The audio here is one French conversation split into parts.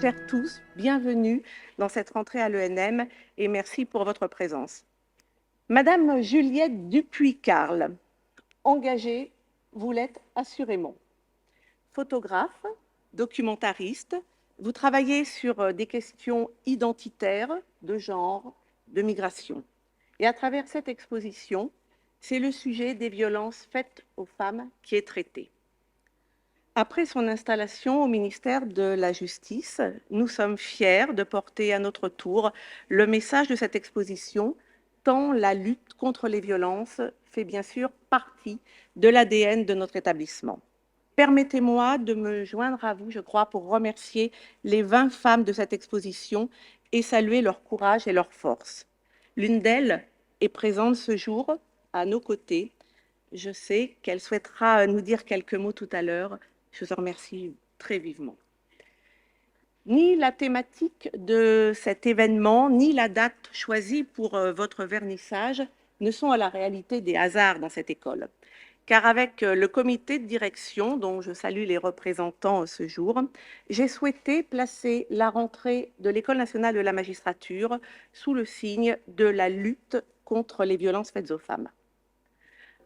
chers tous, bienvenue dans cette rentrée à l'ENM et merci pour votre présence. Madame Juliette Dupuy-Carle, engagée, vous l'êtes assurément. Photographe, documentariste, vous travaillez sur des questions identitaires, de genre, de migration. Et à travers cette exposition, c'est le sujet des violences faites aux femmes qui est traité. Après son installation au ministère de la Justice, nous sommes fiers de porter à notre tour le message de cette exposition, tant la lutte contre les violences fait bien sûr partie de l'ADN de notre établissement. Permettez-moi de me joindre à vous, je crois, pour remercier les 20 femmes de cette exposition et saluer leur courage et leur force. L'une d'elles est présente ce jour à nos côtés. Je sais qu'elle souhaitera nous dire quelques mots tout à l'heure. Je vous remercie très vivement. Ni la thématique de cet événement, ni la date choisie pour votre vernissage ne sont à la réalité des hasards dans cette école. Car avec le comité de direction, dont je salue les représentants ce jour, j'ai souhaité placer la rentrée de l'École nationale de la magistrature sous le signe de la lutte contre les violences faites aux femmes.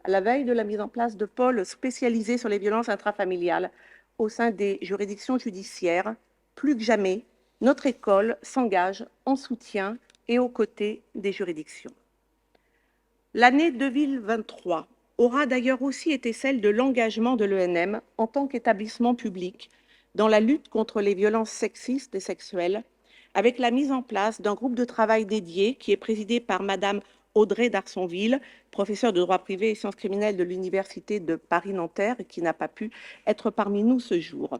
À la veille de la mise en place de pôles spécialisés sur les violences intrafamiliales au sein des juridictions judiciaires, plus que jamais, notre école s'engage en soutien et aux côtés des juridictions. L'année 2023 aura d'ailleurs aussi été celle de l'engagement de l'ENM en tant qu'établissement public dans la lutte contre les violences sexistes et sexuelles, avec la mise en place d'un groupe de travail dédié qui est présidé par Madame Audrey Darsonville, professeure de droit privé et sciences criminelles de l'Université de Paris-Nanterre et qui n'a pas pu être parmi nous ce jour.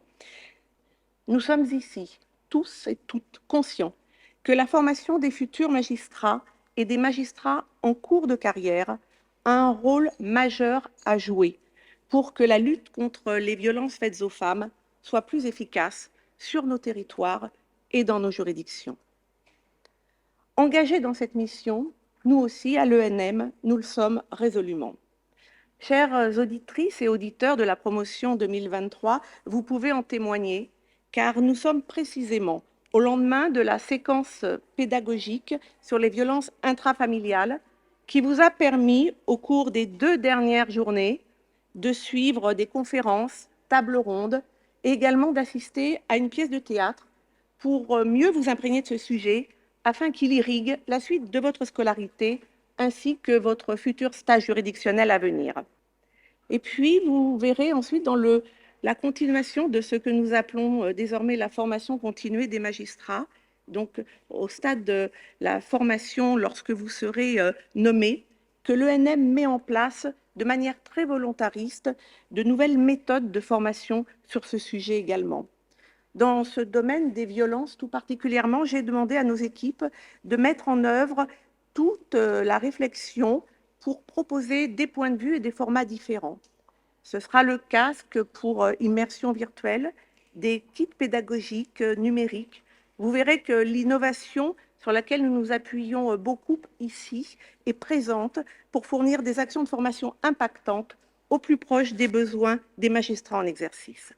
Nous sommes ici, tous et toutes, conscients que la formation des futurs magistrats et des magistrats en cours de carrière a un rôle majeur à jouer pour que la lutte contre les violences faites aux femmes soit plus efficace sur nos territoires et dans nos juridictions. Engagés dans cette mission, nous aussi, à l'ENM, nous le sommes résolument. Chères auditrices et auditeurs de la promotion 2023, vous pouvez en témoigner, car nous sommes précisément au lendemain de la séquence pédagogique sur les violences intrafamiliales qui vous a permis, au cours des 2 dernières journées, de suivre des conférences, tables rondes et également d'assister à une pièce de théâtre pour mieux vous imprégner de ce sujet afin qu'il irrigue la suite de votre scolarité ainsi que votre futur stage juridictionnel à venir. Et puis, vous verrez ensuite dans la continuation de ce que nous appelons désormais la formation continuée des magistrats, donc au stade de la formation lorsque vous serez nommé, que l'ENM met en place de manière très volontariste de nouvelles méthodes de formation sur ce sujet également. Dans ce domaine des violences tout particulièrement, j'ai demandé à nos équipes de mettre en œuvre toute la réflexion pour proposer des points de vue et des formats différents. Ce sera le cas pour immersion virtuelle, des kits pédagogiques numériques. Vous verrez que l'innovation sur laquelle nous nous appuyons beaucoup ici est présente pour fournir des actions de formation impactantes au plus proche des besoins des magistrats en exercice.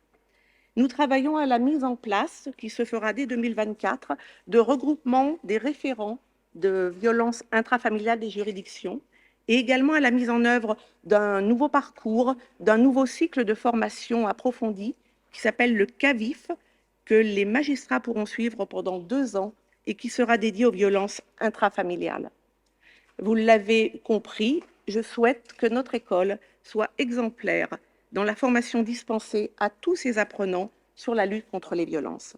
Nous travaillons à la mise en place, qui se fera dès 2024, de regroupement des référents de violences intrafamiliales des juridictions et également à la mise en œuvre d'un nouveau parcours, d'un nouveau cycle de formation approfondi qui s'appelle le CAVIF, que les magistrats pourront suivre pendant 2 ans et qui sera dédié aux violences intrafamiliales. Vous l'avez compris, je souhaite que notre école soit exemplaire dans la formation dispensée à tous ses apprenants sur la lutte contre les violences.